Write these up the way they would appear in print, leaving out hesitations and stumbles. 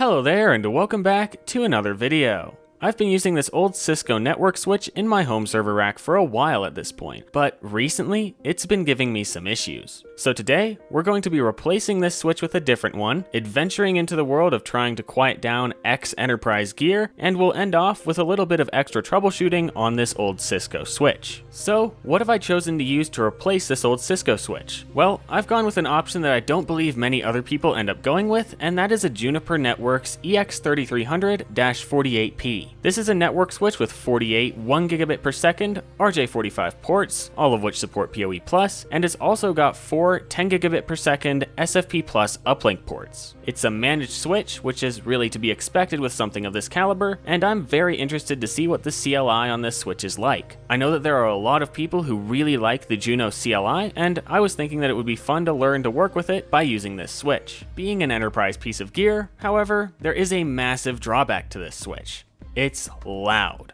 Hello there and welcome back to another video. I've been using this old Cisco network switch in my home server rack for a while at this point, but recently it's been giving me some issues. So today we're going to be replacing this switch with a different one, adventuring into the world of trying to quiet down X enterprise gear, and we'll end off with a little bit of extra troubleshooting on this old Cisco switch. So what have I chosen to use to replace this old Cisco switch? Well, I've gone with an option that I don't believe many other people end up going with, and that is a Juniper Networks EX3300-48P. This is a network switch with 48 1 gigabit per second RJ45 ports, all of which support PoE+, and it's also got 4 10 gigabit per second SFP+ uplink ports. It's a managed switch, which is really to be expected with something of this caliber, and I'm very interested to see what the CLI on this switch is like. I know that there are a lot of people who really like the Juno CLI, and I was thinking that it would be fun to learn to work with it by using this switch. Being an enterprise piece of gear, however, there is a massive drawback to this switch. It's loud.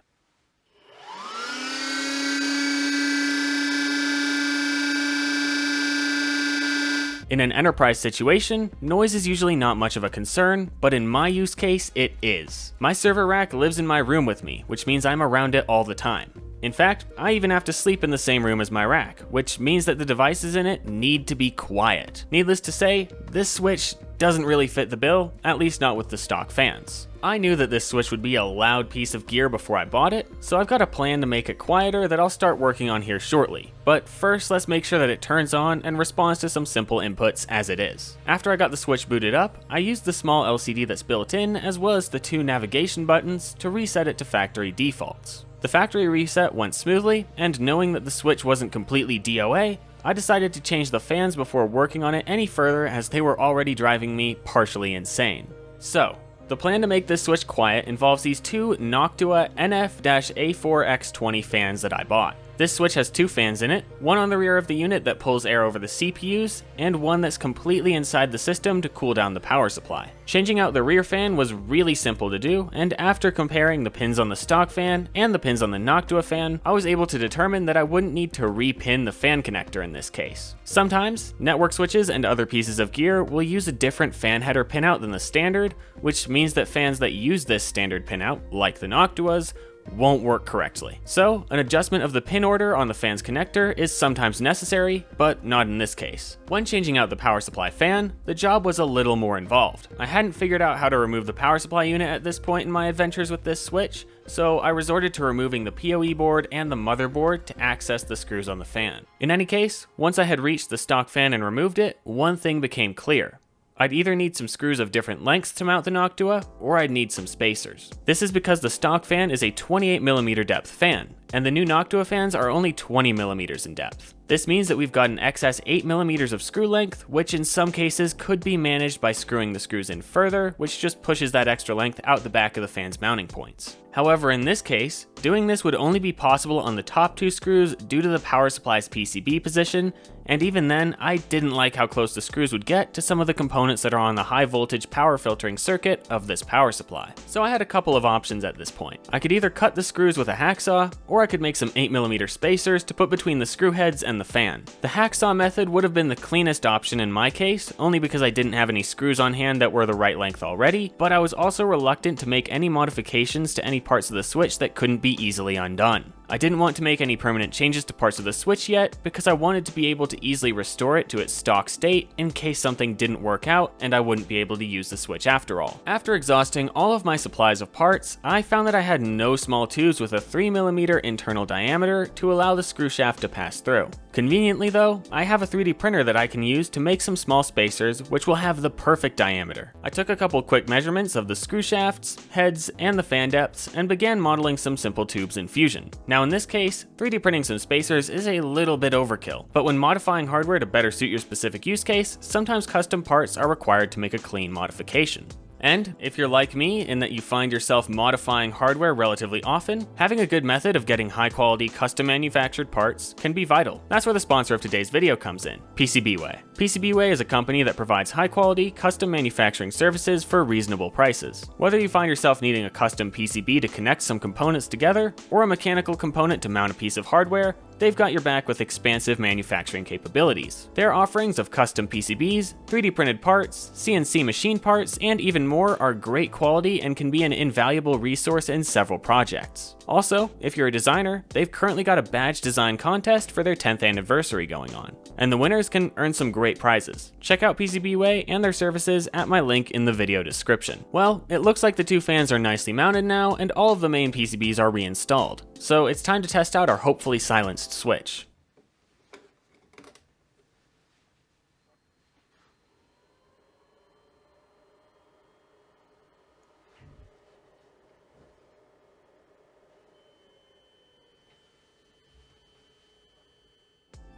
In an enterprise situation, noise is usually not much of a concern, but in my use case, it is. My server rack lives in my room with me, which means I'm around it all the time. In fact, I even have to sleep in the same room as my rack, which means that the devices in it need to be quiet. Needless to say, this switch doesn't really fit the bill, at least not with the stock fans. I knew that this switch would be a loud piece of gear before I bought it, so I've got a plan to make it quieter that I'll start working on here shortly. But first, let's make sure that it turns on and responds to some simple inputs as it is. After I got the switch booted up, I used the small LCD that's built in, as well as the 2 navigation buttons to reset it to factory defaults. The factory reset went smoothly, and knowing that the switch wasn't completely DOA, I decided to change the fans before working on it any further, as they were already driving me partially insane. So, the plan to make this switch quiet involves these 2 Noctua NF-A4X20 fans that I bought. This switch has 2 fans in it, one on the rear of the unit that pulls air over the CPUs, and one that's completely inside the system to cool down the power supply. Changing out the rear fan was really simple to do, and after comparing the pins on the stock fan and the pins on the Noctua fan, I was able to determine that I wouldn't need to repin the fan connector in this case. Sometimes, network switches and other pieces of gear will use a different fan header pinout than the standard, which means that fans that use this standard pinout, like the Noctuas, won't work correctly. So, an adjustment of the pin order on the fan's connector is sometimes necessary, but not in this case. When changing out the power supply fan, the job was a little more involved. I hadn't figured out how to remove the power supply unit at this point in my adventures with this switch, so I resorted to removing the PoE board and the motherboard to access the screws on the fan. In any case, once I had reached the stock fan and removed it, one thing became clear. I'd either need some screws of different lengths to mount the Noctua, or I'd need some spacers. This is because the stock fan is a 28mm depth fan, and the new Noctua fans are only 20mm in depth. This means that we've got an excess 8mm of screw length, which in some cases could be managed by screwing the screws in further, which just pushes that extra length out the back of the fan's mounting points. However, in this case, doing this would only be possible on the top 2 screws due to the power supply's PCB position, and even then, I didn't like how close the screws would get to some of the components that are on the high voltage power filtering circuit of this power supply. So I had a couple of options at this point. I could either cut the screws with a hacksaw, or I could make some 8mm spacers to put between the screw heads and the fan. The hacksaw method would have been the cleanest option in my case, only because I didn't have any screws on hand that were the right length already, but I was also reluctant to make any modifications to any parts of the switch that couldn't be easily undone. I didn't want to make any permanent changes to parts of the switch yet, because I wanted to be able to easily restore it to its stock state in case something didn't work out and I wouldn't be able to use the switch after all. After exhausting all of my supplies of parts, I found that I had no small tubes with a 3mm internal diameter to allow the screw shaft to pass through. Conveniently though, I have a 3D printer that I can use to make some small spacers which will have the perfect diameter. I took a couple quick measurements of the screw shafts, heads, and the fan depths and began modeling some simple tubes in Fusion. Now in this case, 3D printing some spacers is a little bit overkill, but when modifying hardware to better suit your specific use case, sometimes custom parts are required to make a clean modification. And if you're like me in that you find yourself modifying hardware relatively often, having a good method of getting high quality custom manufactured parts can be vital. That's where the sponsor of today's video comes in, PCBWay. PCBWay is a company that provides high quality custom manufacturing services for reasonable prices. Whether you find yourself needing a custom PCB to connect some components together, or a mechanical component to mount a piece of hardware, they've got your back with expansive manufacturing capabilities. Their offerings of custom PCBs, 3D printed parts, CNC machine parts, and even more are great quality and can be an invaluable resource in several projects. Also, if you're a designer, they've currently got a badge design contest for their 10th anniversary going on, and the winners can earn some great prizes. Check out PCBWay and their services at my link in the video description. Well, it looks like the two fans are nicely mounted now, and all of the main PCBs are reinstalled, so it's time to test out our hopefully silenced switch.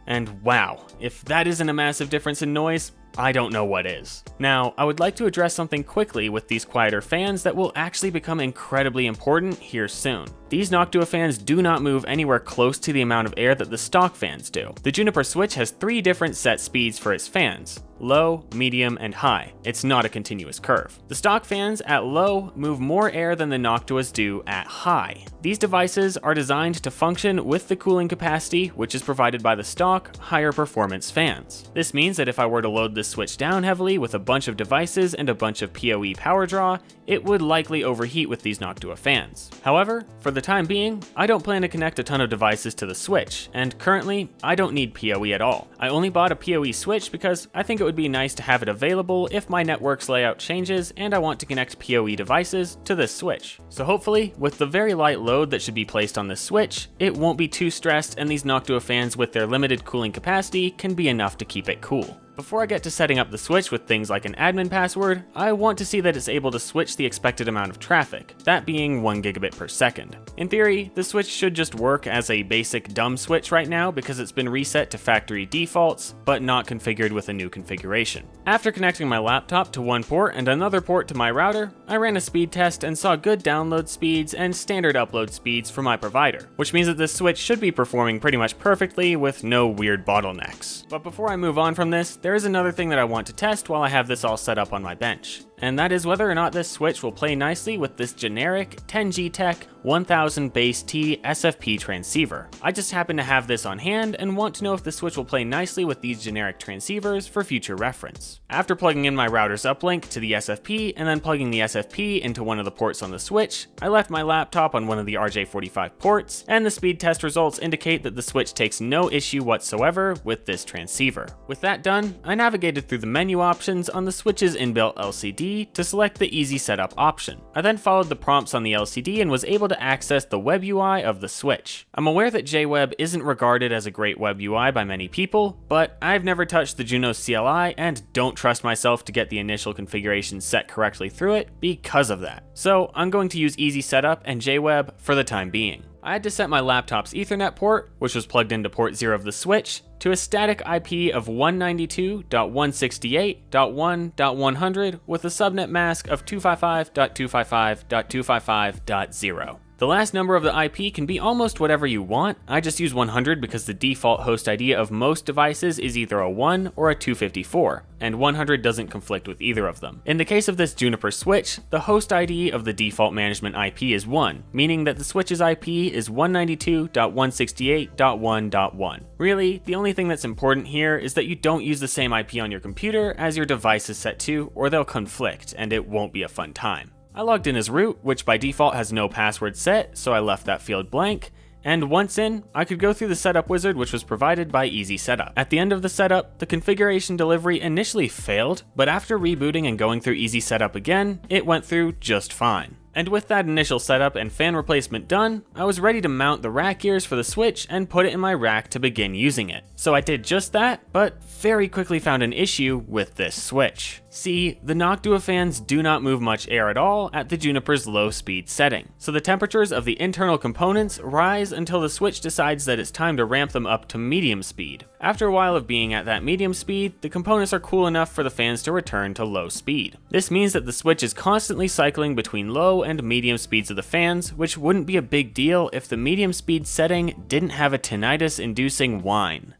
And wow, if that isn't a massive difference in noise, I don't know what is. Now, I would like to address something quickly with these quieter fans that will actually become incredibly important here soon. These Noctua fans do not move anywhere close to the amount of air that the stock fans do. The Juniper switch has 3 different set speeds for its fans: low, medium, and high. It's not a continuous curve. The stock fans at low move more air than the Noctuas do at high. These devices are designed to function with the cooling capacity, which is provided by the stock, higher performance fans. This means that if I were to load this switch down heavily with a bunch of devices and a bunch of PoE power draw, it would likely overheat with these Noctua fans. However, for the time being, I don't plan to connect a ton of devices to the switch, and currently, I don't need PoE at all. I only bought a PoE switch because I think it would be nice to have it available if my network's layout changes and I want to connect PoE devices to this switch. So hopefully, with the very light load that should be placed on this switch, it won't be too stressed and these Noctua fans with their limited cooling capacity can be enough to keep it cool. Before I get to setting up the switch with things like an admin password, I want to see that it's able to switch the expected amount of traffic, that being 1 gigabit per second. In theory, the switch should just work as a basic dumb switch right now because it's been reset to factory defaults, but not configured with a new configuration. After connecting my laptop to one port and another port to my router, I ran a speed test and saw good download speeds and standard upload speeds for my provider, which means that this switch should be performing pretty much perfectly with no weird bottlenecks. But before I move on from this, there is another thing that I want to test while I have this all set up on my bench, and that is whether or not this switch will play nicely with this generic 10G Tech 1000 base T SFP transceiver. I just happen to have this on hand and want to know if the switch will play nicely with these generic transceivers for future reference. After plugging in my router's uplink to the SFP and then plugging the SFP into one of the ports on the switch, I left my laptop on one of the RJ45 ports, and the speed test results indicate that the switch takes no issue whatsoever with this transceiver. With that done, I navigated through the menu options on the switch's inbuilt LCD to select the easy setup option. I then followed the prompts on the LCD and was able to access the web UI of the switch. I'm aware that JWeb isn't regarded as a great web UI by many people, but I've never touched the Juno CLI and don't trust myself to get the initial configuration set correctly through it because of that. So I'm going to use Easy Setup and JWeb for the time being. I had to set my laptop's Ethernet port, which was plugged into port 0 of the switch, to a static IP of 192.168.1.100 with a subnet mask of 255.255.255.0. The last number of the IP can be almost whatever you want. I just use 100 because the default host ID of most devices is either a 1 or a 254, and 100 doesn't conflict with either of them. In the case of this Juniper switch, the host ID of the default management IP is 1, meaning that the switch's IP is 192.168.1.1. Really, the only thing that's important here is that you don't use the same IP on your computer as your device is set to, or they'll conflict, and it won't be a fun time. I logged in as root, which by default has no password set, so I left that field blank, and once in, I could go through the setup wizard which was provided by Easy Setup. At the end of the setup, the configuration delivery initially failed, but after rebooting and going through Easy Setup again, it went through just fine. And with that initial setup and fan replacement done, I was ready to mount the rack gears for the switch and put it in my rack to begin using it. So I did just that, but very quickly found an issue with this switch. See, the Noctua fans do not move much air at all at the Juniper's low speed setting, so the temperatures of the internal components rise until the switch decides that it's time to ramp them up to medium speed. After a while of being at that medium speed, the components are cool enough for the fans to return to low speed. This means that the switch is constantly cycling between low and medium speeds of the fans, which wouldn't be a big deal if the medium speed setting didn't have a tinnitus-inducing whine.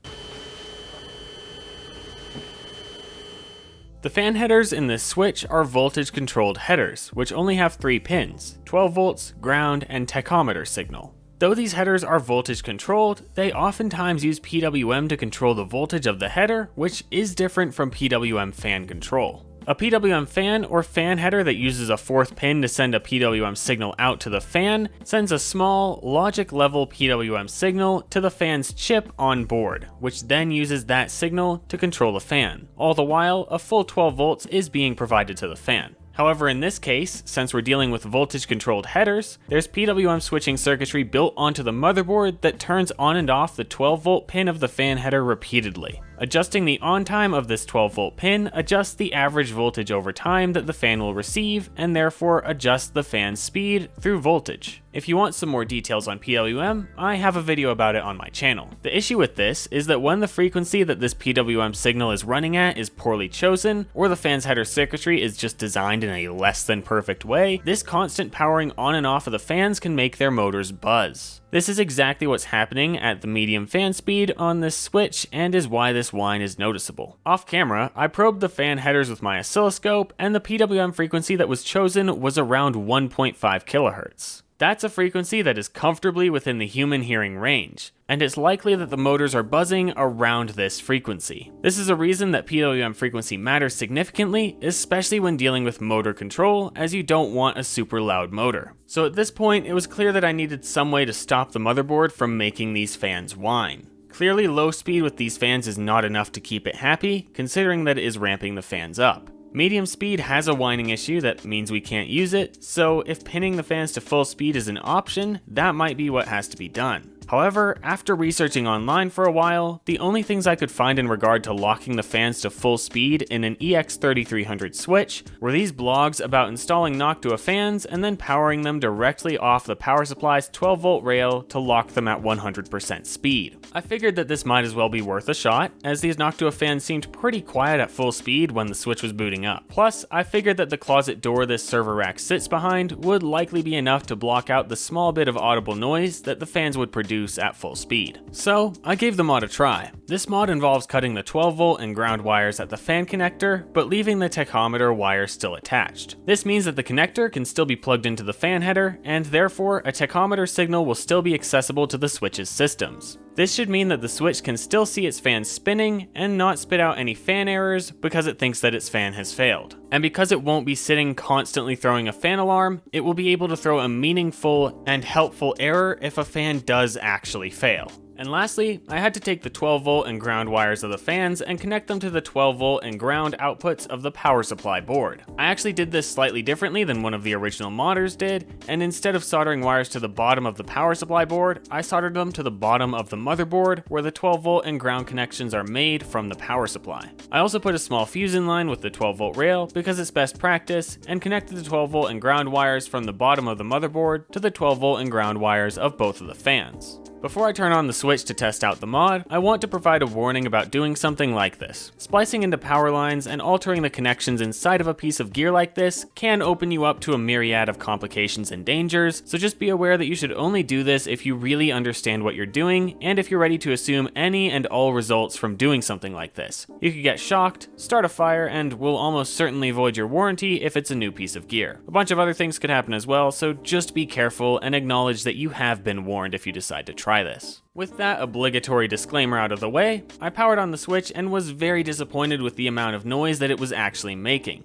The fan headers in this switch are voltage-controlled headers, which only have 3 pins: 12 volts, ground, and tachometer signal. Though these headers are voltage controlled, they oftentimes use PWM to control the voltage of the header, which is different from PWM fan control. A PWM fan or fan header that uses a fourth pin to send a PWM signal out to the fan sends a small, logic level PWM signal to the fan's chip on board, which then uses that signal to control the fan. All the while, a full 12 volts is being provided to the fan. However, in this case, since we're dealing with voltage-controlled headers, there's PWM switching circuitry built onto the motherboard that turns on and off the 12-volt pin of the fan header repeatedly. Adjusting the on time of this 12-volt pin adjusts the average voltage over time that the fan will receive, and therefore adjusts the fan's speed through voltage. If you want some more details on PWM, I have a video about it on my channel. The issue with this is that when the frequency that this PWM signal is running at is poorly chosen, or the fan's header circuitry is just designed in a less than perfect way, this constant powering on and off of the fans can make their motors buzz. This is exactly what's happening at the medium fan speed on this switch and is why this whine is noticeable. Off camera, I probed the fan headers with my oscilloscope and the PWM frequency that was chosen was around 1.5 kHz. That's a frequency that is comfortably within the human hearing range, and it's likely that the motors are buzzing around this frequency. This is a reason that PWM frequency matters significantly, especially when dealing with motor control, as you don't want a super loud motor. So at this point, it was clear that I needed some way to stop the motherboard from making these fans whine. Clearly, low speed with these fans is not enough to keep it happy, considering that it is ramping the fans up. Medium speed has a whining issue that means we can't use it, so if pinning the fans to full speed is an option, that might be what has to be done. However, after researching online for a while, the only things I could find in regard to locking the fans to full speed in an EX3300 switch were these blogs about installing Noctua fans and then powering them directly off the power supply's 12-volt rail to lock them at 100% speed. I figured that this might as well be worth a shot, as these Noctua fans seemed pretty quiet at full speed when the switch was booting up. Plus, I figured that the closet door this server rack sits behind would likely be enough to block out the small bit of audible noise that the fans would produce at full speed. So I gave the mod a try. This mod involves cutting the 12-volt and ground wires at the fan connector, but leaving the tachometer wire still attached. This means that the connector can still be plugged into the fan header, and therefore a tachometer signal will still be accessible to the switch's systems. This should mean that the switch can still see its fan spinning and not spit out any fan errors because it thinks that its fan has failed. And because it won't be sitting constantly throwing a fan alarm, it will be able to throw a meaningful and helpful error if a fan does actually fail. And lastly, I had to take the 12-volt and ground wires of the fans and connect them to the 12-volt and ground outputs of the power supply board. I actually did this slightly differently than one of the original modders did, and instead of soldering wires to the bottom of the power supply board, I soldered them to the bottom of the motherboard where the 12-volt and ground connections are made from the power supply. I also put a small fuse in line with the 12-volt rail because it's best practice, and connected the 12-volt and ground wires from the bottom of the motherboard to the 12-volt and ground wires of both of the fans. Before I turn on the switch to test out the mod, I want to provide a warning about doing something like this. Splicing into power lines and altering the connections inside of a piece of gear like this can open you up to a myriad of complications and dangers, so just be aware that you should only do this if you really understand what you're doing, and if you're ready to assume any and all results from doing something like this. You could get shocked, start a fire, and will almost certainly void your warranty if it's a new piece of gear. A bunch of other things could happen as well, so just be careful and acknowledge that you have been warned if you decide to try this. With that obligatory disclaimer out of the way, I powered on the switch and was very disappointed with the amount of noise that it was actually making.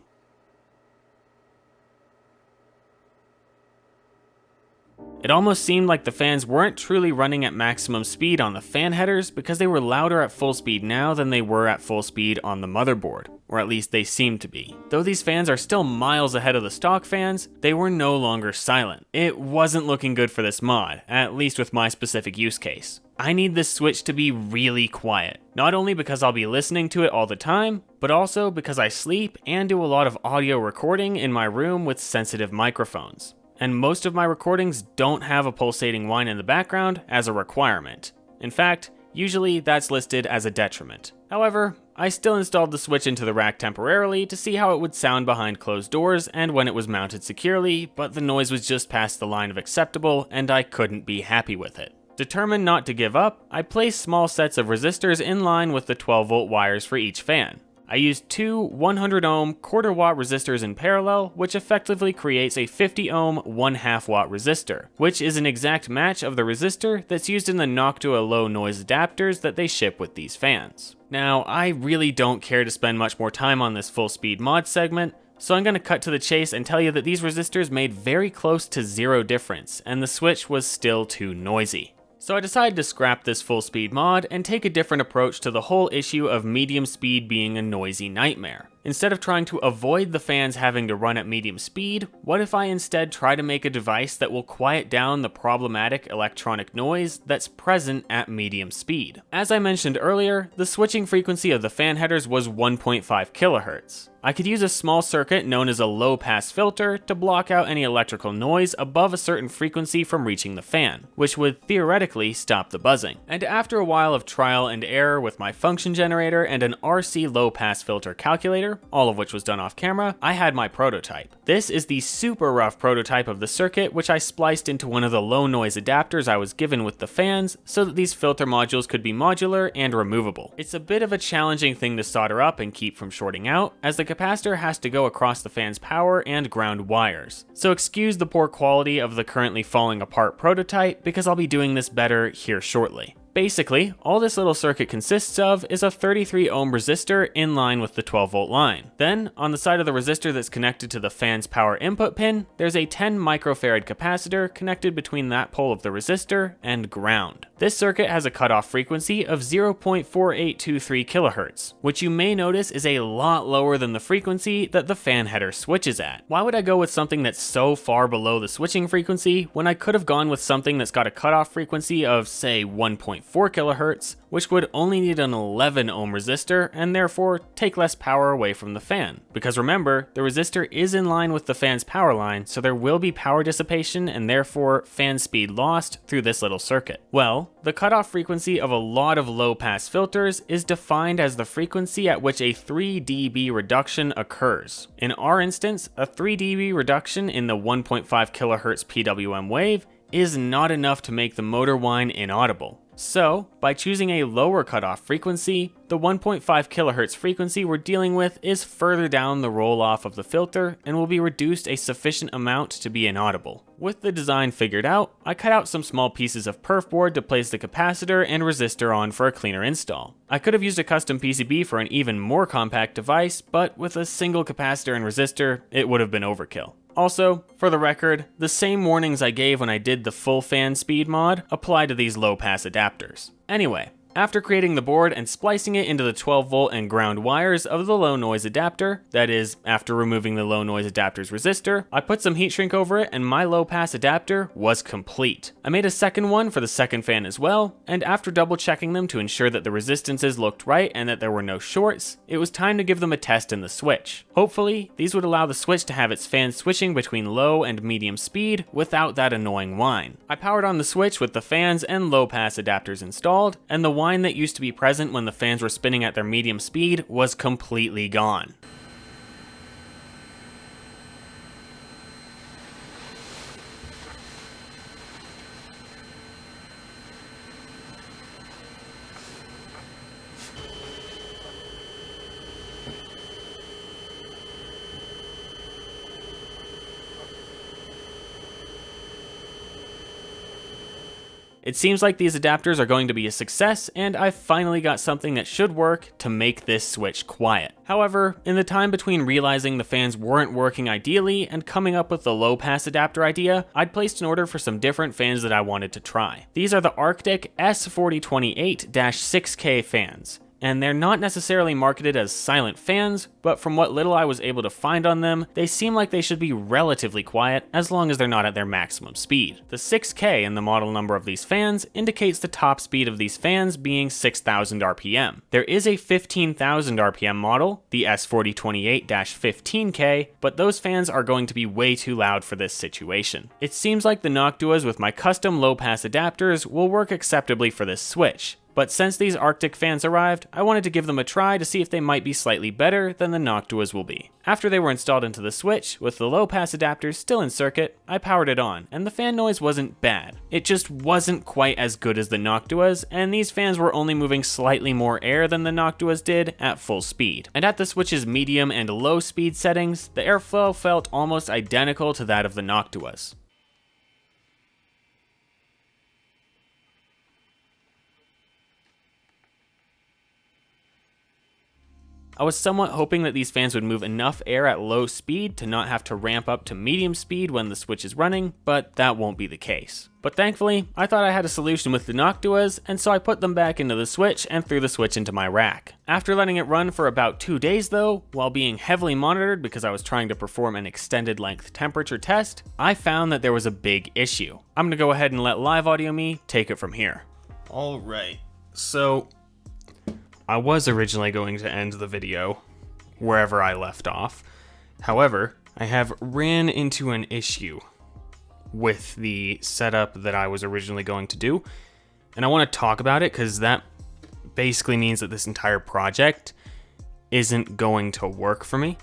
It almost seemed like the fans weren't truly running at maximum speed on the fan headers because they were louder at full speed now than they were at full speed on the motherboard, or at least they seemed to be. Though these fans are still miles ahead of the stock fans, they were no longer silent. It wasn't looking good for this mod, at least with my specific use case. I need this switch to be really quiet, not only because I'll be listening to it all the time, but also because I sleep and do a lot of audio recording in my room with sensitive microphones. And most of my recordings don't have a pulsating whine in the background as a requirement. In fact, usually that's listed as a detriment. However, I still installed the switch into the rack temporarily to see how it would sound behind closed doors and when it was mounted securely, but the noise was just past the line of acceptable and I couldn't be happy with it. Determined not to give up, I placed small sets of resistors in line with the 12-volt wires for each fan. I used two 100 ohm quarter watt resistors in parallel, which effectively creates a 50 ohm 1/2 watt resistor, which is an exact match of the resistor that's used in the Noctua low noise adapters that they ship with these fans. Now, I really don't care to spend much more time on this full speed mod segment, so I'm going to cut to the chase and tell you that these resistors made very close to zero difference, and the switch was still too noisy. So I decided to scrap this full speed mod and take a different approach to the whole issue of medium speed being a noisy nightmare. Instead of trying to avoid the fans having to run at medium speed, what if I instead try to make a device that will quiet down the problematic electronic noise that's present at medium speed? As I mentioned earlier, the switching frequency of the fan headers was 1.5 kHz. I could use a small circuit known as a low-pass filter to block out any electrical noise above a certain frequency from reaching the fan, which would theoretically stop the buzzing. And after a while of trial and error with my function generator and an RC low-pass filter calculator, all of which was done off camera, I had my prototype. This is the super rough prototype of the circuit, which I spliced into one of the low noise adapters I was given with the fans so that these filter modules could be modular and removable. It's a bit of a challenging thing to solder up and keep from shorting out, as the capacitor has to go across the fan's power and ground wires. So excuse the poor quality of the currently falling apart prototype, because I'll be doing this better here shortly. Basically, all this little circuit consists of is a 33 ohm resistor in line with the 12 volt line. Then, on the side of the resistor that's connected to the fan's power input pin, there's a 10 microfarad capacitor connected between that pole of the resistor and ground. This circuit has a cutoff frequency of 0.4823 kHz, which you may notice is a lot lower than the frequency that the fan header switches at. Why would I go with something that's so far below the switching frequency when I could have gone with something that's got a cutoff frequency of, say, 1.4 kHz, which would only need an 11 ohm resistor and therefore take less power away from the fan? Because remember, the resistor is in line with the fan's power line, so there will be power dissipation and therefore fan speed lost through this little circuit. Well, the cutoff frequency of a lot of low pass filters is defined as the frequency at which a 3 dB reduction occurs. In our instance, a 3 dB reduction in the 1.5 kHz PWM wave is not enough to make the motor whine inaudible. So, by choosing a lower cutoff frequency, the 1.5 kHz frequency we're dealing with is further down the roll-off of the filter and will be reduced a sufficient amount to be inaudible. With the design figured out, I cut out some small pieces of perf board to place the capacitor and resistor on for a cleaner install. I could have used a custom PCB for an even more compact device, but with a single capacitor and resistor, it would have been overkill. Also, for the record, the same warnings I gave when I did the full fan speed mod apply to these low pass adapters. Anyway, after creating the board and splicing it into the 12 volt and ground wires of the low noise adapter, that is, after removing the low noise adapter's resistor, I put some heat shrink over it and my low pass adapter was complete. I made a second one for the second fan as well, and after double checking them to ensure that the resistances looked right and that there were no shorts, it was time to give them a test in the switch. Hopefully, these would allow the switch to have its fans switching between low and medium speed without that annoying whine. I powered on the switch with the fans and low pass adapters installed, and the whine that used to be present when the fans were spinning at their medium speed was completely gone. It seems like these adapters are going to be a success, and I've finally got something that should work to make this switch quiet. However, in the time between realizing the fans weren't working ideally and coming up with the low pass adapter idea, I'd placed an order for some different fans that I wanted to try. These are the Arctic S4028-6K fans. And they're not necessarily marketed as silent fans, but from what little I was able to find on them, they seem like they should be relatively quiet as long as they're not at their maximum speed. The 6K in the model number of these fans indicates the top speed of these fans being 6,000 RPM. There is a 15,000 RPM model, the S4028-15K, but those fans are going to be way too loud for this situation. It seems like the Noctuas with my custom low pass adapters will work acceptably for this switch, But since these Arctic fans arrived, I wanted to give them a try to see if they might be slightly better than the Noctuas will be. After they were installed into the switch, with the low pass adapters still in circuit, I powered it on, and the fan noise wasn't bad. It just wasn't quite as good as the Noctuas, and these fans were only moving slightly more air than the Noctuas did at full speed. And at the switch's medium and low speed settings, the airflow felt almost identical to that of the Noctuas. I was somewhat hoping that these fans would move enough air at low speed to not have to ramp up to medium speed when the switch is running, but that won't be the case. But thankfully, I thought I had a solution with the Noctuas, and so I put them back into the switch and threw the switch into my rack. After letting it run for about 2 days though, while being heavily monitored because I was trying to perform an extended length temperature test, I found that there was a big issue. I'm gonna go ahead and let Live Audio Me take it from here. Alright, so I was originally going to end the video wherever I left off. However, I have ran into an issue with the setup that I was originally going to do, and I want to talk about it because that basically means that this entire project isn't going to work for me.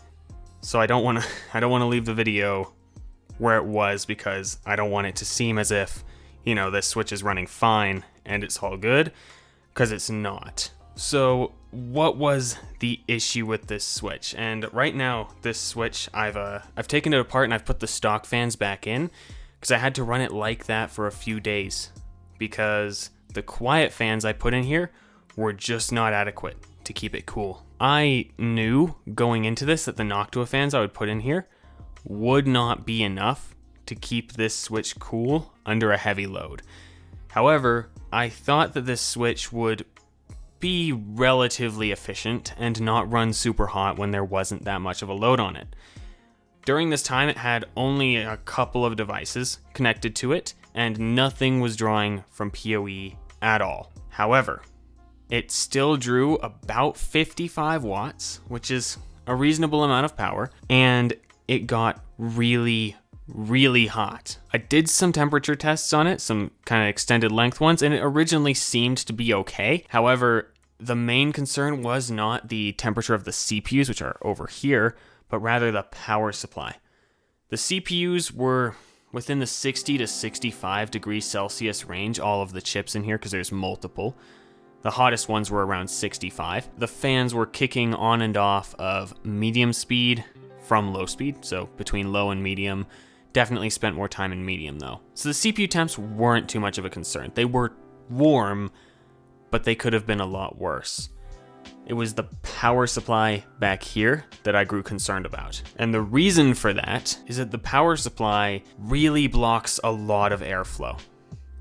So I don't want to leave the video where it was because I don't want it to seem as if, you know, this switch is running fine and it's all good, because it's not. So what was the issue with this switch? And right now, this switch, I've taken it apart and I've put the stock fans back in because I had to run it like that for a few days because the quiet fans I put in here were just not adequate to keep it cool. I knew going into this that the Noctua fans I would put in here would not be enough to keep this switch cool under a heavy load. However, I thought that this switch would be relatively efficient and not run super hot when there wasn't that much of a load on it. During this time, it had only a couple of devices connected to it, and nothing was drawing from PoE at all. However, it still drew about 55 watts, which is a reasonable amount of power, and it got really hot. I did some temperature tests on it, some kind of extended length ones, and it originally seemed to be okay. However, the main concern was not the temperature of the CPUs, which are over here, but rather the power supply. The CPUs were within the 60 to 65 degrees Celsius range, all of the chips in here, because there's multiple. The hottest ones were around 65. The fans were kicking on and off of medium speed from low speed, so between low and medium. Definitely spent more time in medium though. So the CPU temps weren't too much of a concern. They were warm, but they could have been a lot worse. It was the power supply back here that I grew concerned about. And the reason for that is that the power supply really blocks a lot of airflow.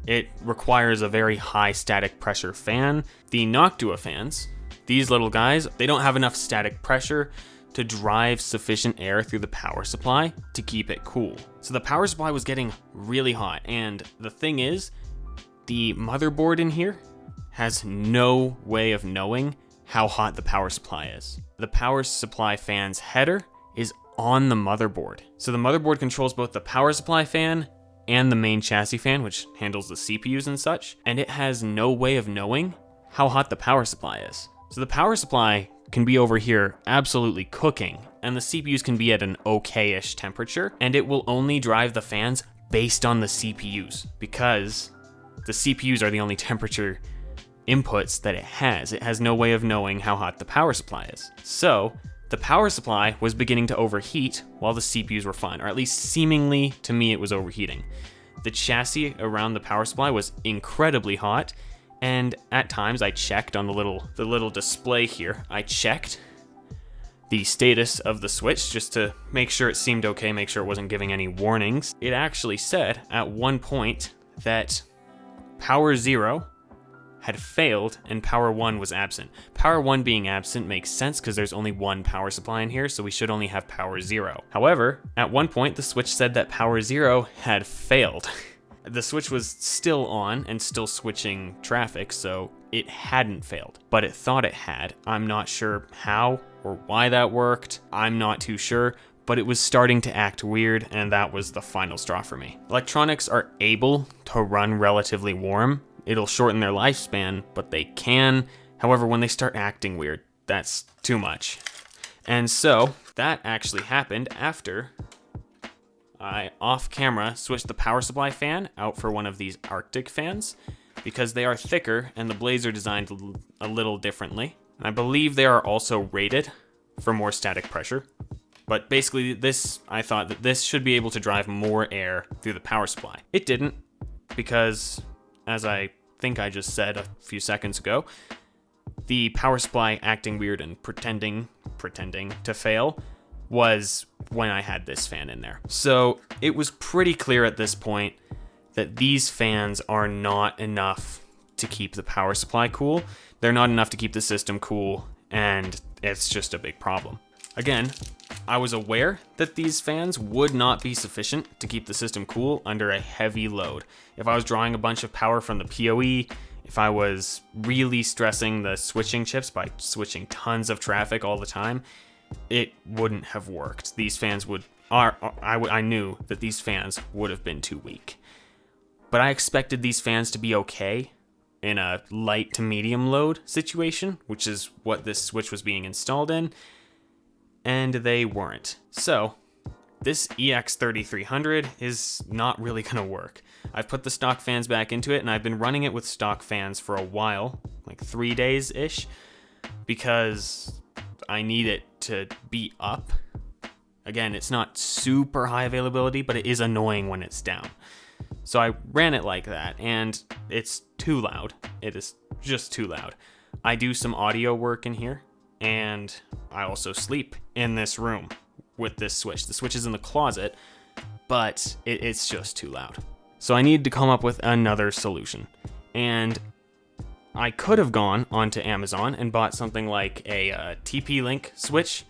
It requires a very high static pressure fan. The Noctua fans, these little guys, they don't have enough static pressure to drive sufficient air through the power supply to keep it cool. So the power supply was getting really hot, and the thing is, the motherboard in here has no way of knowing how hot the power supply is. The power supply fan's header is on the motherboard. So the motherboard controls both the power supply fan and the main chassis fan, which handles the CPUs and such, and it has no way of knowing how hot the power supply is. So the power supply can be over here absolutely cooking, and the CPUs can be at an okay-ish temperature, and it will only drive the fans based on the CPUs, because the CPUs are the only temperature inputs that it has. It has no way of knowing how hot the power supply is. So the power supply was beginning to overheat while the CPUs were fine, or at least seemingly to me it was overheating. The chassis around the power supply was incredibly hot, and at times I checked on the little display here. I checked the status of the switch just to make sure it seemed okay, make sure it wasn't giving any warnings. It actually said at one point that power 0 had failed and power 1 was absent. Power 1 being absent makes sense because there's only one power supply in here, so we should only have power 0. However, at one point the switch said that power 0 had failed. The switch was still on and still switching traffic, so it hadn't failed, but it thought it had. I'm not sure how or why that worked. I'm not too sure, but it was starting to act weird, and that was the final straw for me. Electronics are able to run relatively warm. it'll shorten their lifespan, but they can. However, when they start acting weird, that's too much. And so that actually happened after I, off camera, switched the power supply fan out for one of these Arctic fans because they are thicker and the blades are designed a little differently. I believe they are also rated for more static pressure. But basically I thought that this should be able to drive more air through the power supply. It didn't, because as I think I just said a few seconds ago, the power supply acting weird and pretending to fail was when I had this fan in there. So it was pretty clear at this point that these fans are not enough to keep the power supply cool. They're not enough to keep the system cool, and it's just a big problem. Again, I was aware that these fans would not be sufficient to keep the system cool under a heavy load. If I was drawing a bunch of power from the PoE, if I was really stressing the switching chips by switching tons of traffic all the time, it wouldn't have worked. These fans I knew that these fans would have been too weak. But I expected these fans to be okay in a light to medium load situation, which is what this switch was being installed in, and they weren't. So this EX3300 is not really gonna work. I've put the stock fans back into it, and I've been running it with stock fans for a while, like 3 days-ish, because I need it to be up. Again, it's not super high availability, but it is annoying when it's down. So I ran it like that, and it's too loud. It is just too loud. I do some audio work in here, and I also sleep in this room with this switch. The switch is in the closet, but it's just too loud. So I needed to come up with another solution. And I could have gone onto Amazon and bought something like a TP-Link switch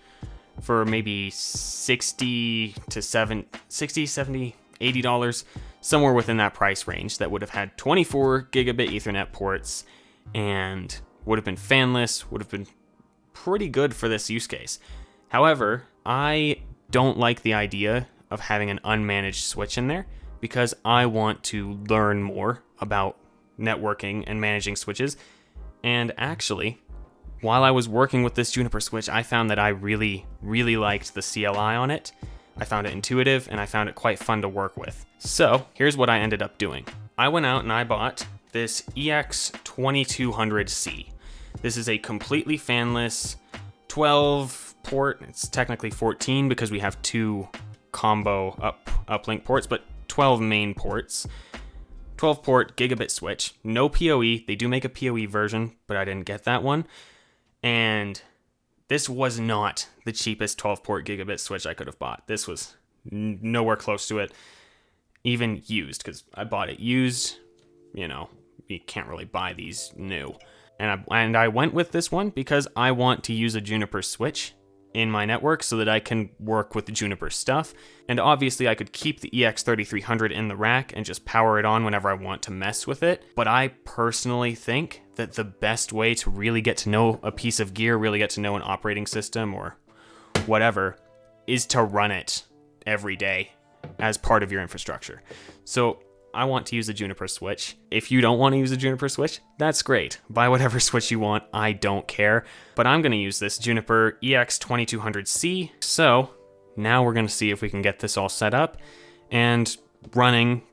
for maybe $60 to $70, $80, somewhere within that price range, that would have had 24 gigabit Ethernet ports and would have been fanless, would have been pretty good for this use case. However, I don't like the idea of having an unmanaged switch in there because I want to learn more about networking and managing switches. And actually, while I was working with this Juniper switch, I found that I really, really liked the CLI on it. I found it intuitive, and I found it quite fun to work with. So here's what I ended up doing. I went out and I bought this EX2200C. This is a completely fanless 12 port. It's technically 14 because we have 2 combo uplink ports, but 12 main ports. 12 port gigabit switch, no PoE. They do make a PoE version, but I didn't get that one. And this was not the cheapest 12 port gigabit switch I could have bought. This was nowhere close to it, even used, because I bought it used. You know, you can't really buy these new. And I went with this one because I want to use a Juniper switch in my network so that I can work with the Juniper stuff. And obviously I could keep the EX3300 in the rack and just power it on whenever I want to mess with it. But I personally think that the best way to really get to know a piece of gear, really get to know an operating system or whatever, is to run it every day as part of your infrastructure. So I want to use a Juniper switch. If you don't want to use a Juniper switch, that's great. Buy whatever switch you want, I don't care. But I'm gonna use this Juniper EX2200C. So now we're gonna see if we can get this all set up and running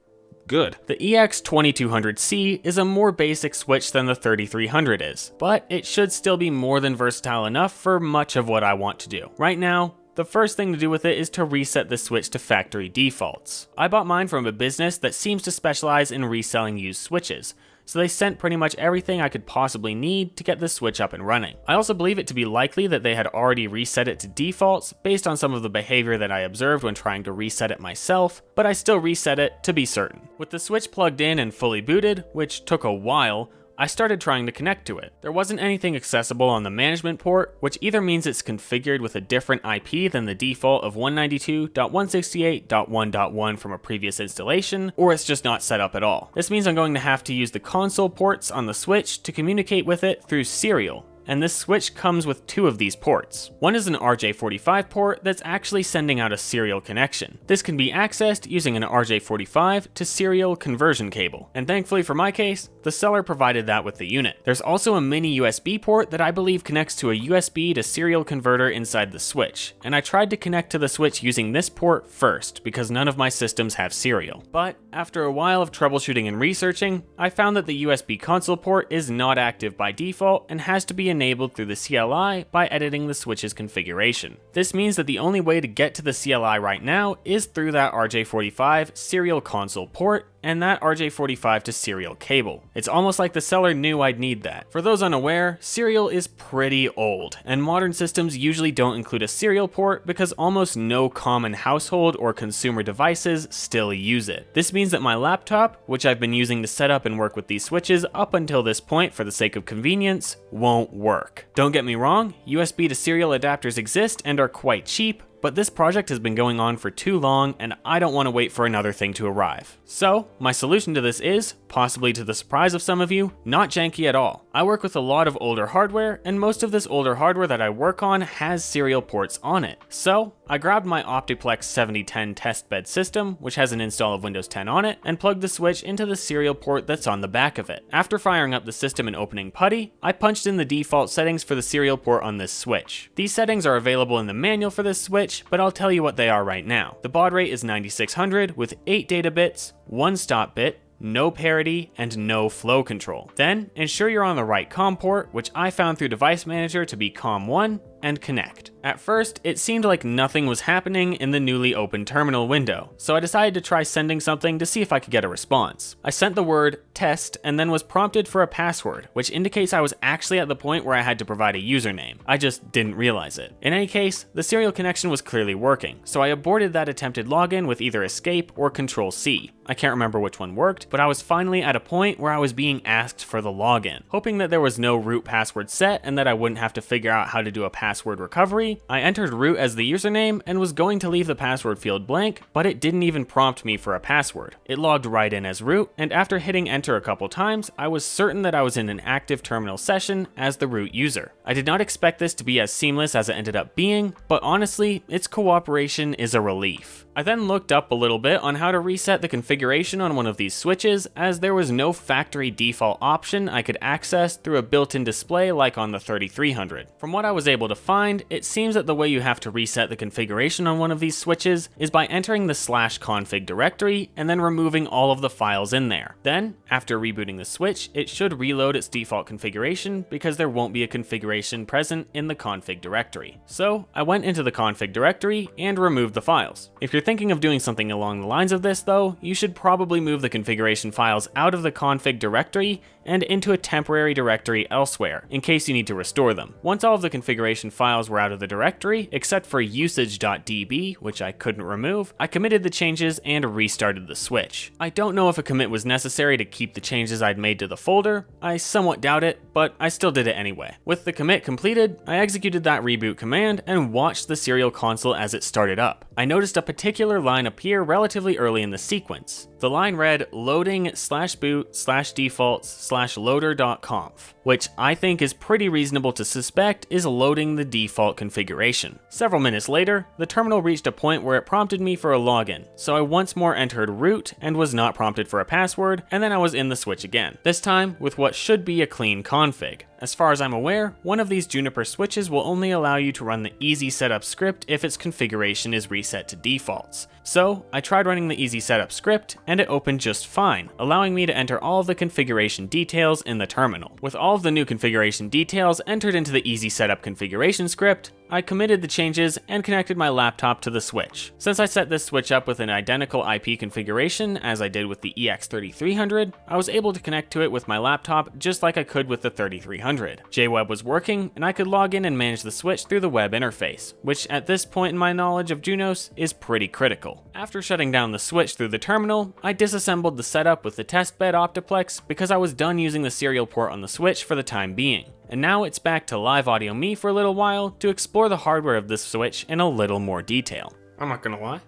good. The EX2200C is a more basic switch than the 3300 is, but it should still be more than versatile enough for much of what I want to do. Right now, the first thing to do with it is to reset the switch to factory defaults. I bought mine from a business that seems to specialize in reselling used switches, so they sent pretty much everything I could possibly need to get the switch up and running. I also believe it to be likely that they had already reset it to defaults based on some of the behavior that I observed when trying to reset it myself, but I still reset it to be certain. With the switch plugged in and fully booted, which took a while, I started trying to connect to it. There wasn't anything accessible on the management port, which either means it's configured with a different IP than the default of 192.168.1.1 from a previous installation, or it's just not set up at all. This means I'm going to have to use the console ports on the switch to communicate with it through serial, and this switch comes with two of these ports. One is an RJ45 port that's actually sending out a serial connection. This can be accessed using an RJ45 to serial conversion cable, and thankfully for my case, the seller provided that with the unit. There's also a mini USB port that I believe connects to a USB to serial converter inside the switch, and I tried to connect to the switch using this port first because none of my systems have serial. But after a while of troubleshooting and researching, I found that the USB console port is not active by default and has to be enabled through the CLI by editing the switch's configuration. This means that the only way to get to the CLI right now is through that RJ45 serial console port and that RJ45 to serial cable. It's almost like the seller knew I'd need that. For those unaware, serial is pretty old, and modern systems usually don't include a serial port because almost no common household or consumer devices still use it. This means that my laptop, which I've been using to set up and work with these switches up until this point for the sake of convenience, won't work. Don't get me wrong, USB to serial adapters exist and are quite cheap, but this project has been going on for too long and I don't want to wait for another thing to arrive. So, my solution to this is, possibly to the surprise of some of you, not janky at all. I work with a lot of older hardware, and most of this older hardware that I work on has serial ports on it. So, I grabbed my Optiplex 7010 testbed system, which has an install of Windows 10 on it, and plugged the switch into the serial port that's on the back of it. After firing up the system and opening PuTTY, I punched in the default settings for the serial port on this switch. These settings are available in the manual for this switch, but I'll tell you what they are right now. The baud rate is 9600 with 8 data bits, 1 stop bit, no parity, and no flow control. Then, ensure you're on the right COM port, which I found through Device Manager to be COM1, and connect. At first, it seemed like nothing was happening in the newly opened terminal window, so I decided to try sending something to see if I could get a response. I sent the word test and then was prompted for a password, which indicates I was actually at the point where I had to provide a username. I just didn't realize it. In any case, the serial connection was clearly working, so I aborted that attempted login with either escape or Control-C. I can't remember which one worked, but I was finally at a point where I was being asked for the login. Hoping that there was no root password set and that I wouldn't have to figure out how to do a password recovery, I entered root as the username and was going to leave the password field blank, but it didn't even prompt me for a password. It logged right in as root, and after hitting enter a couple times, I was certain that I was in an active terminal session as the root user. I did not expect this to be as seamless as it ended up being, but honestly, its cooperation is a relief. I then looked up a little bit on how to reset the configuration on one of these switches, as there was no factory default option I could access through a built-in display like on the 3300. From what I was able to find, it seems that the way you have to reset the configuration on one of these switches is by entering the /config directory and then removing all of the files in there. Then, after rebooting the switch, it should reload its default configuration because there won't be a configuration present in the config directory. So, I went into the config directory and removed the files. If you're thinking of doing something along the lines of this though, you should probably move the configuration files out of the config directory and into a temporary directory elsewhere, in case you need to restore them. Once all of the configuration files were out of the directory, except for usage.db, which I couldn't remove, I committed the changes and restarted the switch. I don't know if a commit was necessary to keep the changes I'd made to the folder. I somewhat doubt it, but I still did it anyway. With the commit completed, I executed that reboot command and watched the serial console as it started up. I noticed a particular line appear relatively early in the sequence. The line read loading/boot/defaults/loader.conf, which I think is pretty reasonable to suspect is loading the default configuration. Several minutes later, the terminal reached a point where it prompted me for a login, so I once more entered root and was not prompted for a password, and then I was in the switch again, this time with what should be a clean config. As far as I'm aware, one of these Juniper switches will only allow you to run the easy setup script if its configuration is reset to defaults. So, I tried running the easy setup script, and it opened just fine, allowing me to enter all of the configuration details in the terminal. With all of the new configuration details entered into the easy setup configuration script, I committed the changes and connected my laptop to the switch. Since I set this switch up with an identical IP configuration as I did with the EX3300, I was able to connect to it with my laptop just like I could with the 3300. JWeb was working, and I could log in and manage the switch through the web interface, which at this point in my knowledge of Junos is pretty critical. After shutting down the switch through the terminal, I disassembled the setup with the testbed Optiplex because I was done using the serial port on the switch for the time being. And now it's back to live audio me for a little while to explore the hardware of this switch in a little more detail. I'm not gonna lie,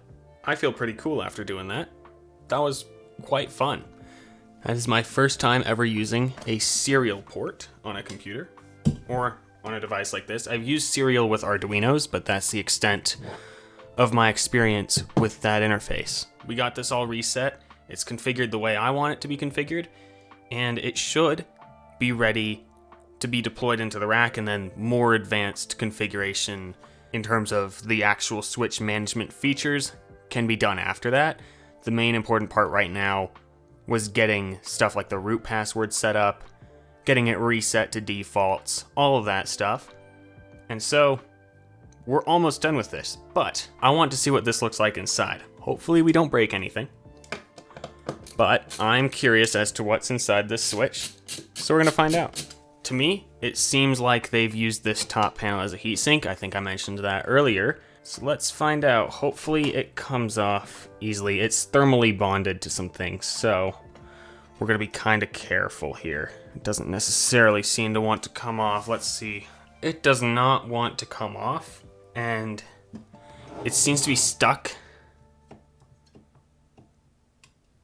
I feel pretty cool after doing that. That was quite fun. That is my first time ever using a serial port on a computer, or on a device like this. I've used Serial with Arduinos, but that's the extent of my experience with that interface. We got this all reset. It's configured the way I want it to be configured, and it should be ready to be deployed into the rack, and then more advanced configuration in terms of the actual switch management features can be done after that. The main important part right now was getting stuff like the root password set up, getting it reset to defaults, all of that stuff. And so we're almost done with this, but I want to see what this looks like inside. Hopefully we don't break anything, but I'm curious as to what's inside this switch, so we're gonna find out. To me, it seems like they've used this top panel as a heatsink. I think I mentioned that earlier. So let's find out. Hopefully it comes off easily. It's thermally bonded to some things, so we're gonna be kind of careful here. It doesn't necessarily seem to want to come off. Let's see. It does not want to come off, and it seems to be stuck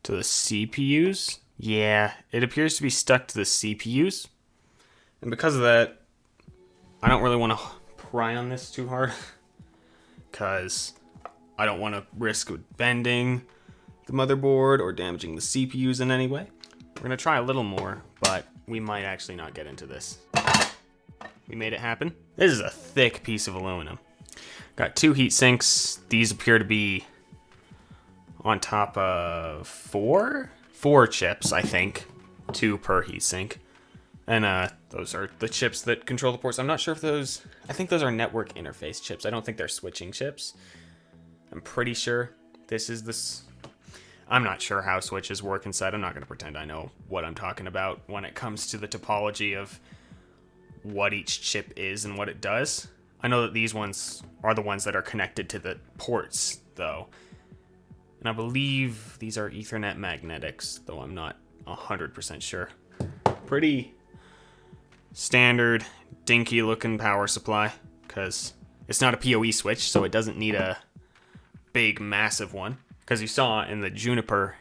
to the CPUs. Yeah, it appears to be stuck to the CPUs. And because of that, I don't really want to pry on this too hard, because I don't want to risk bending the motherboard or damaging the CPUs in any way. We're going to try a little more, but we might actually not get into this. We made it happen. This is a thick piece of aluminum. Got two heat sinks. These appear to be on top of four chips, I think. 2 per heat sink. And those are the chips that control the ports. I'm not sure if those, I think those are network interface chips. I don't think they're switching chips. I'm pretty sure this is this. I'm not sure how switches work inside. I'm not going to pretend I know what I'm talking about when it comes to the topology of what each chip is and what it does. I know that these ones are the ones that are connected to the ports, though. And I believe these are Ethernet magnetics, though I'm not 100% sure. Pretty standard, dinky looking power supply, because it's not a PoE switch, so it doesn't need a big, massive one. Because you saw in the Juniper,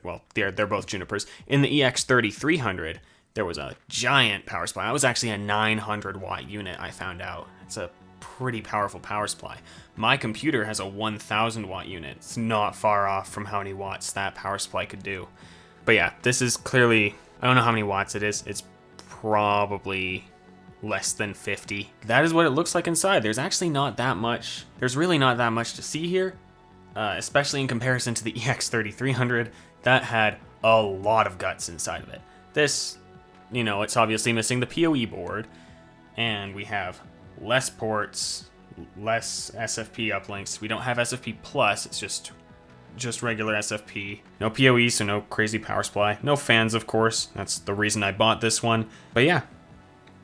well, they're both Junipers, in the EX3300, there was a giant power supply. That was actually a 900 watt unit, I found out. It's a pretty powerful power supply. My computer has a 1000 watt unit. It's not far off from how many watts that power supply could do. But yeah, this is clearly, I don't know how many watts it is. It's probably less than 50. That is what it looks like inside. There's actually not that much. There's really not that much to see here, especially in comparison to the EX3300 that had a lot of guts inside of it. This, you know, it's obviously missing the PoE board, and we have less ports, less SFP uplinks. We don't have SFP plus. It's just regular SFP. No PoE, so no crazy power supply. No fans, of course. That's the reason I bought this one. But yeah,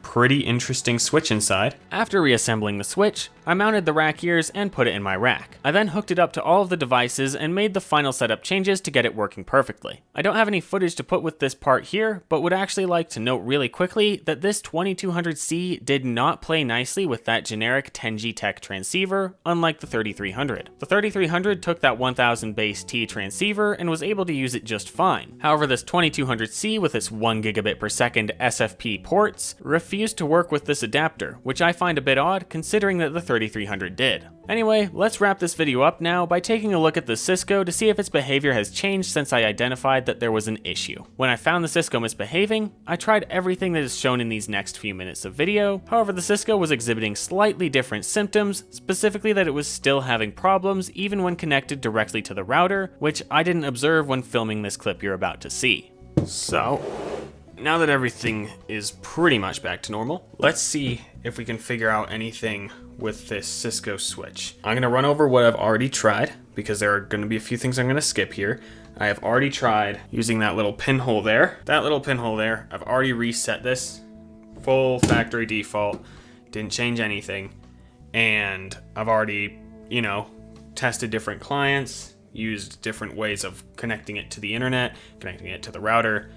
pretty interesting switch inside. After reassembling the switch, I mounted the rack ears and put it in my rack. I then hooked it up to all of the devices and made the final setup changes to get it working perfectly. I don't have any footage to put with this part here, but would actually like to note really quickly that this 2200C did not play nicely with that generic 10G Tech transceiver, unlike the 3300. The 3300 took that 1000 base T transceiver and was able to use it just fine. However, this 2200C with its 1 gigabit per second SFP ports refused to work with this adapter, which I find a bit odd considering that the 3300 did. Anyway, let's wrap this video up now by taking a look at the Cisco to see if its behavior has changed since I identified that there was an issue. When I found the Cisco misbehaving, I tried everything that is shown in these next few minutes of video. However, the Cisco was exhibiting slightly different symptoms, specifically that it was still having problems even when connected directly to the router, which I didn't observe when filming this clip you're about to see. So, now that everything is pretty much back to normal, let's see if we can figure out anything with this Cisco switch. I'm gonna run over what I've already tried, because there are gonna be a few things I'm gonna skip here. I have already tried using that little pinhole there. I've already reset this. Full factory default, didn't change anything. And I've already, you know, tested different clients, used different ways of connecting it to the internet, connecting it to the router.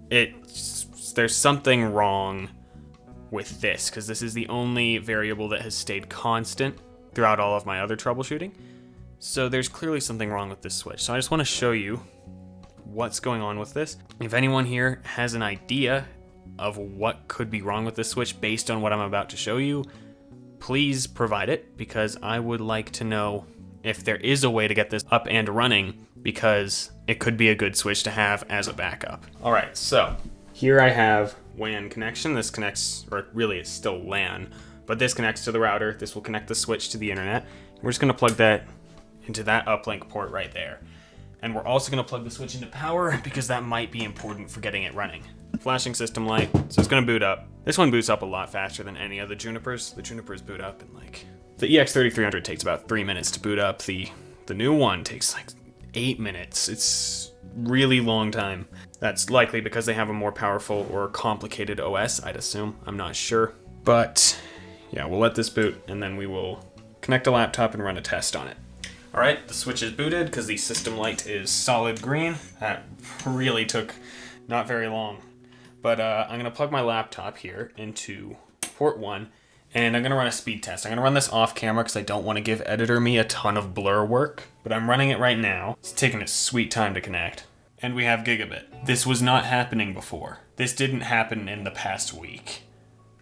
There's something wrong with this, because this is the only variable that has stayed constant throughout all of my other troubleshooting. So there's clearly something wrong with this switch. So I just want to show you what's going on with this. If anyone here has an idea of what could be wrong with this switch based on what I'm about to show you, please provide it, because I would like to know if there is a way to get this up and running, because it could be a good switch to have as a backup. All right, so here I have WAN connection. This connects, or really it's still LAN, but this connects to the router. This will connect the switch to the internet. We're just gonna plug that into that uplink port right there. And we're also gonna plug the switch into power, because that might be important for getting it running. Flashing system light, so it's gonna boot up. This one boots up a lot faster than any of the Junipers. The Junipers boot up in like, the EX3300 takes about 3 minutes to boot up. The new one takes like 8 minutes. It's really long time. That's likely because they have a more powerful or complicated OS, I'd assume. I'm not sure. But yeah, we'll let this boot and then we will connect a laptop and run a test on it. All right, the switch is booted because the system light is solid green. That really took not very long. But I'm gonna plug my laptop here into port 1, and I'm gonna run a speed test. I'm gonna run this off camera because I don't wanna give editor me a ton of blur work, but I'm running it right now. It's taking its sweet time to connect. And we have gigabit. This was not happening before. This didn't happen in the past week.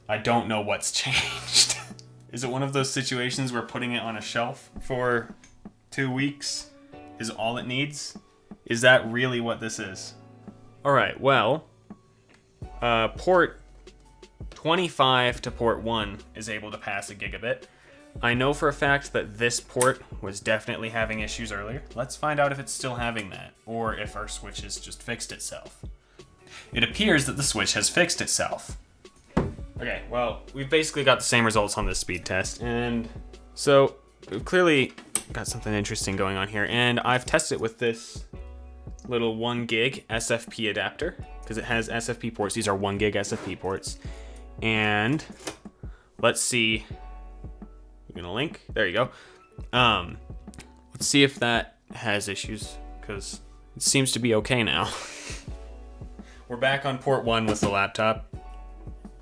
I don't know what's changed. Is it one of those situations where putting it on a shelf for 2 weeks is all it needs? Is that really what this is? All right, well, port 25 to port 1 is able to pass a gigabit. I know for a fact that this port was definitely having issues earlier. Let's find out if it's still having that, or if our switch has just fixed itself. It appears that the switch has fixed itself. Okay, well, we've basically got the same results on this speed test, and so we've clearly got something interesting going on here, and I've tested it with this little 1 gig SFP adapter, because it has SFP ports. These are 1 gig SFP ports, and let's see. I'm gonna link. There you go. Let's see if that has issues, because it seems to be okay now. We're back on port 1 with the laptop.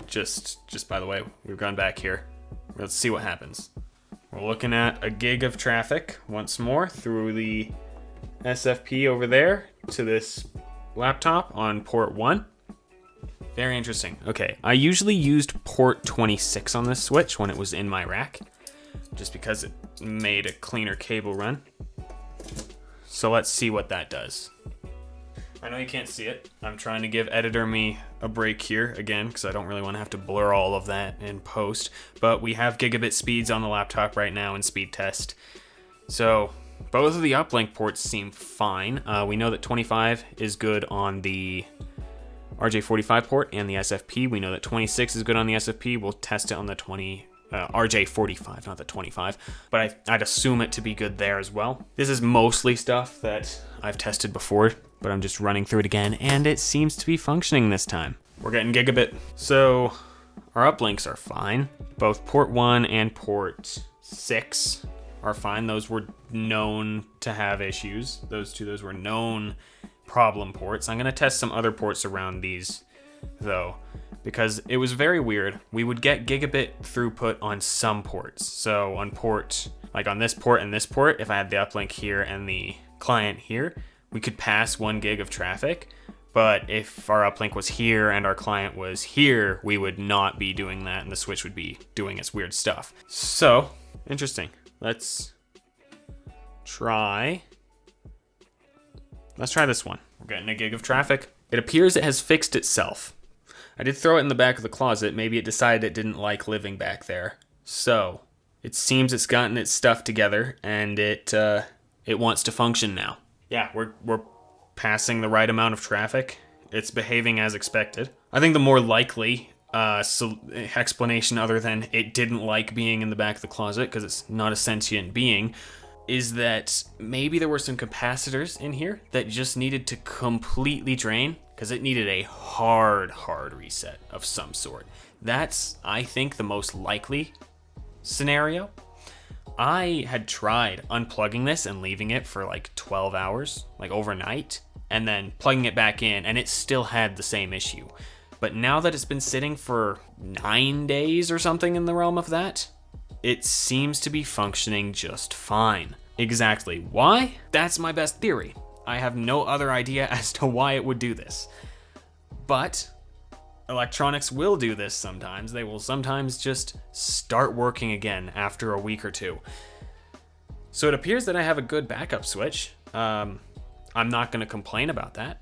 Just by the way, we've gone back here. Let's see what happens. We're looking at a gig of traffic once more through the SFP over there to this laptop on port 1. Very interesting. Okay, I usually used port 26 on this switch when it was in my rack, just because it made a cleaner cable run. So let's see what that does. I know you can't see it. I'm trying to give editor me a break here again, because I don't really want to have to blur all of that in post, but we have gigabit speeds on the laptop right now in speed test. So both of the uplink ports seem fine. We know that 25 is good on the RJ45 port and the SFP. We know that 26 is good on the SFP. We'll test it on the RJ45, not the 25, but I'd assume it to be good there as well. This is mostly stuff that I've tested before, but I'm just running through it again, and it seems to be functioning this time. We're getting gigabit. So our uplinks are fine. Both port 1 and port 6 are fine. Those were known to have issues. Those were known problem ports. I'm gonna test some other ports around these though, because it was very weird. We would get gigabit throughput on some ports. So on port, like on this port and this port, if I had the uplink here and the client here, we could pass 1 gig of traffic. But if our uplink was here and our client was here, we would not be doing that, and the switch would be doing its weird stuff. So, interesting. Let's try this one. We're getting a gig of traffic. It appears it has fixed itself. I did throw it in the back of the closet. Maybe it decided it didn't like living back there. So, it seems it's gotten its stuff together, and it wants to function now. Yeah, we're passing the right amount of traffic. It's behaving as expected. I think the more likely explanation, other than it didn't like being in the back of the closet because it's not a sentient being, is that maybe there were some capacitors in here that just needed to completely drain, because it needed a hard reset of some sort. That's, I think, the most likely scenario. I had tried unplugging this and leaving it for like 12 hours, like overnight, and then plugging it back in, and it still had the same issue. But now that it's been sitting for 9 days or something in the realm of that, it seems to be functioning just fine. Exactly why? That's my best theory. I have no other idea as to why it would do this. But electronics will do this sometimes. They will sometimes just start working again after a week or two. So it appears that I have a good backup switch. I'm not going to complain about that.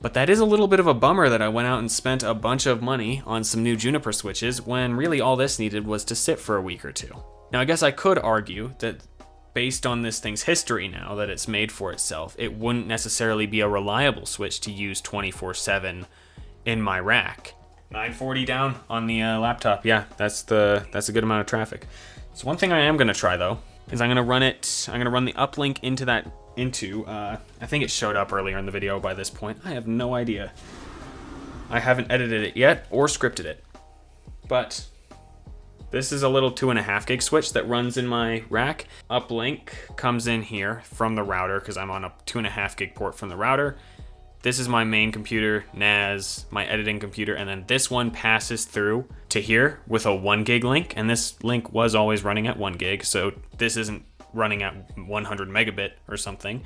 But that is a little bit of a bummer that I went out and spent a bunch of money on some new Juniper switches when really all this needed was to sit for a week or two. Now, I guess I could argue that based on this thing's history now that it's made for itself, it wouldn't necessarily be a reliable switch to use 24/7 in my rack. 940 down on the laptop. Yeah, that's a good amount of traffic. So one thing I am going to try though is I'm going to run the uplink into I think it showed up earlier in the video by this point. I have no idea. I haven't edited it yet or scripted it. But this is a little 2.5 gig switch that runs in my rack. Uplink comes in here from the router because I'm on a 2.5 gig port from the router. This is my main computer, NAS, my editing computer, and then this one passes through to here with a 1 gig link, and this link was always running at 1 gig, so this isn't running at 100 megabit or something.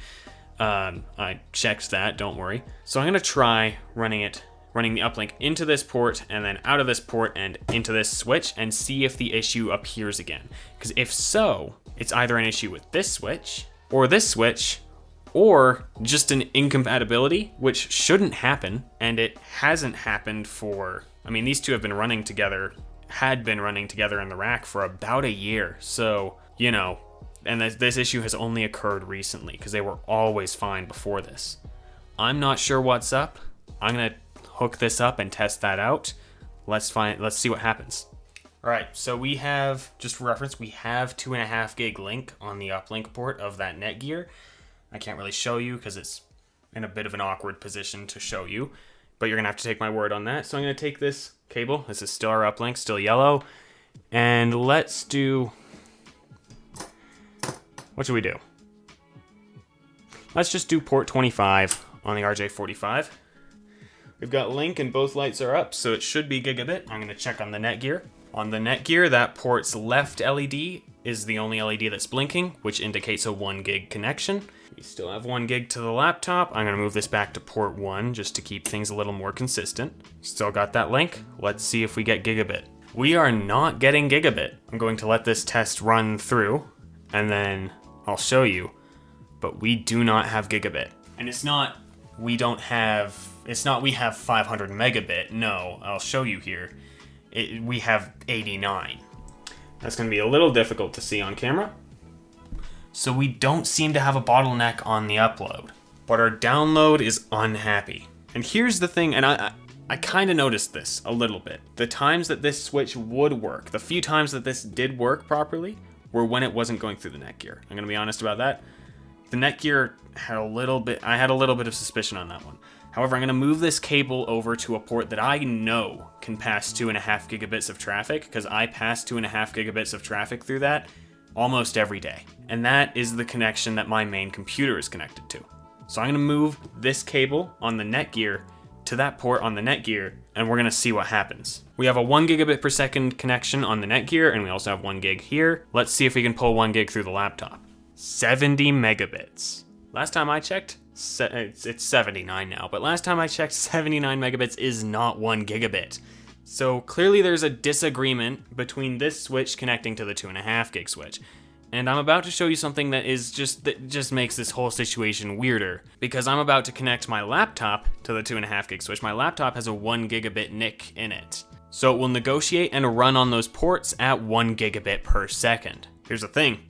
I checked that, don't worry. So I'm gonna try running the uplink into this port and then out of this port and into this switch and see if the issue appears again. Because if so, it's either an issue with this switch, or just an incompatibility, which shouldn't happen, and it hasn't happened for, I mean, these two had been running together in the rack for about a year, so, you know, and this issue has only occurred recently, because they were always fine before this. I'm not sure what's up. I'm gonna hook this up and test that out. Let's see what happens. All right, so we have, just for reference, we have 2.5 gig link on the uplink port of that Netgear. I can't really show you because it's in a bit of an awkward position to show you, but you're gonna have to take my word on that. So I'm gonna take this cable, this is still our uplink, still yellow, and let's do, what should we do? Let's just do port 25 on the RJ45. We've got link and both lights are up, so it should be gigabit. I'm gonna check on the Netgear. On the Netgear, that port's left LED is the only LED that's blinking, which indicates a 1 gig connection. We still have 1 gig to the laptop. I'm gonna move this back to port 1 just to keep things a little more consistent. Still got that link. Let's see if we get gigabit. We are not getting gigabit. I'm going to let this test run through and then I'll show you, but we do not have gigabit. And it's not we have 500 megabit. No, I'll show you here. We have 89. That's gonna be a little difficult to see on camera. So we don't seem to have a bottleneck on the upload, but our download is unhappy. And here's the thing, and I kind of noticed this a little bit. The times that this switch would work, the few times that this did work properly, were when it wasn't going through the Netgear. I'm gonna be honest about that. The Netgear had I had a little bit of suspicion on that one. However, I'm gonna move this cable over to a port that I know can pass 2.5 gigabits of traffic, because I pass 2.5 gigabits of traffic through that almost every day. And that is the connection that my main computer is connected to. So I'm gonna move this cable on the Netgear to that port on the Netgear, and we're gonna see what happens. We have a 1 gigabit per second connection on the Netgear, and we also have 1 gig here. Let's see if we can pull 1 gig through the laptop. 70 megabits. Last time I checked, it's 79 now, but last time I checked, 79 megabits is not 1 gigabit. So clearly there's a disagreement between this switch connecting to the 2.5 gig switch. And I'm about to show you something that just makes this whole situation weirder, because I'm about to connect my laptop to the 2.5 gig switch. My laptop has a 1 gigabit NIC in it. So it will negotiate and run on those ports at 1 gigabit per second. Here's the thing.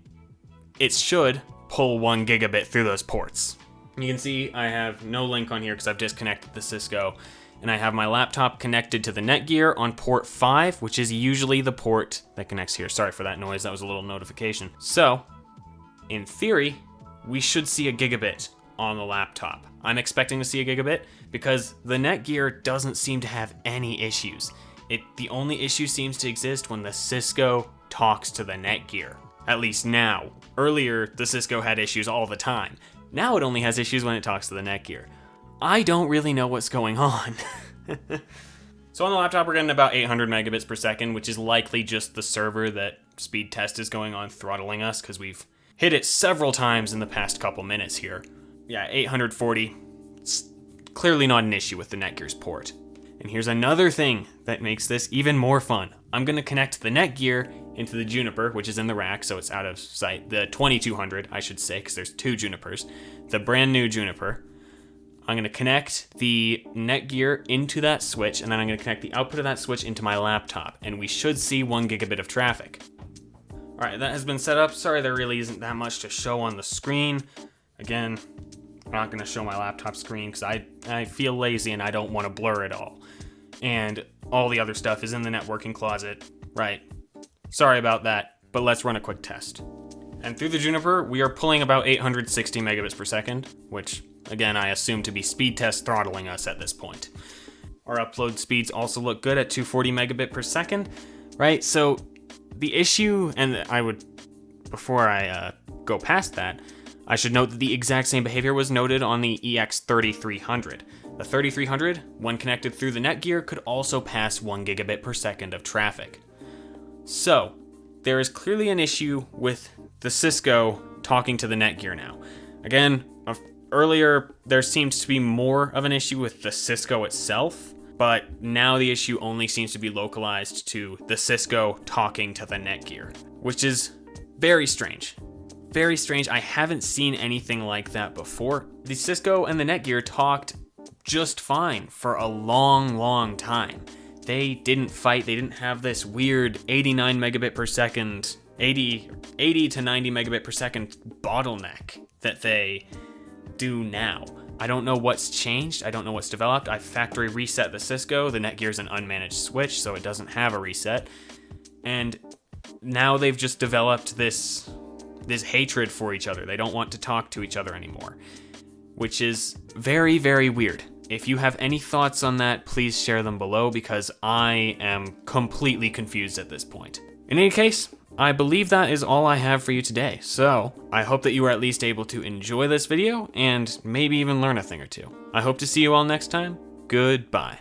It should pull 1 gigabit through those ports. You can see I have no link on here because I've disconnected the Cisco, and I have my laptop connected to the Netgear on port 5, which is usually the port that connects here. Sorry for that noise, that was a little notification. So, in theory, we should see a gigabit on the laptop. I'm expecting to see a gigabit because the Netgear doesn't seem to have any issues. The only issue seems to exist when the Cisco talks to the Netgear. At least now. Earlier, the Cisco had issues all the time. Now it only has issues when it talks to the Netgear. I don't really know what's going on. So on the laptop, we're getting about 800 megabits per second, which is likely just the server that speed test is going on throttling us, because we've hit it several times in the past couple minutes here. Yeah, 840. It's clearly not an issue with the Netgear's port. And And here's another thing that makes this even more fun. I'm gonna connect the Netgear into the Juniper, which is in the rack, so it's out of sight. The 2200, I should say, because there's two Junipers. The brand new Juniper. I'm gonna connect the Netgear into that switch, and then I'm gonna connect the output of that switch into my laptop, and we should see 1 gigabit of traffic. All right, that has been set up. Sorry, there really isn't that much to show on the screen. Again, I'm not gonna show my laptop screen because I feel lazy and I don't wanna blur it all. And all the other stuff is in the networking closet. Right, sorry about that, but let's run a quick test. And through the Juniper, we are pulling about 860 megabits per second, which again, I assume to be speed test throttling us at this point. Our upload speeds also look good at 240 megabit per second, right? So the issue, and before I go past that, I should note that the exact same behavior was noted on the EX3300. The 3300, when connected through the Netgear, could also pass 1 gigabit per second of traffic. So, there is clearly an issue with the Cisco talking to the Netgear now. Again, earlier there seems to be more of an issue with the Cisco itself, but now the issue only seems to be localized to the Cisco talking to the Netgear, which is very strange. Very strange. I haven't seen anything like that before. The Cisco and the Netgear talked just fine for a long time. They didn't fight. They didn't have this weird 89 megabit per second, 80 to 90 megabit per second bottleneck that they do now. I don't know what's changed. I don't know what's developed. I factory reset the Cisco. The Netgear's an unmanaged switch, so it doesn't have a reset. And now they've just developed this hatred for each other. They don't want to talk to each other anymore, which is very, very weird. If you have any thoughts on that, please share them below because I am completely confused at this point. In any case, I believe that is all I have for you today. So I hope that you were at least able to enjoy this video and maybe even learn a thing or two. I hope to see you all next time. Goodbye.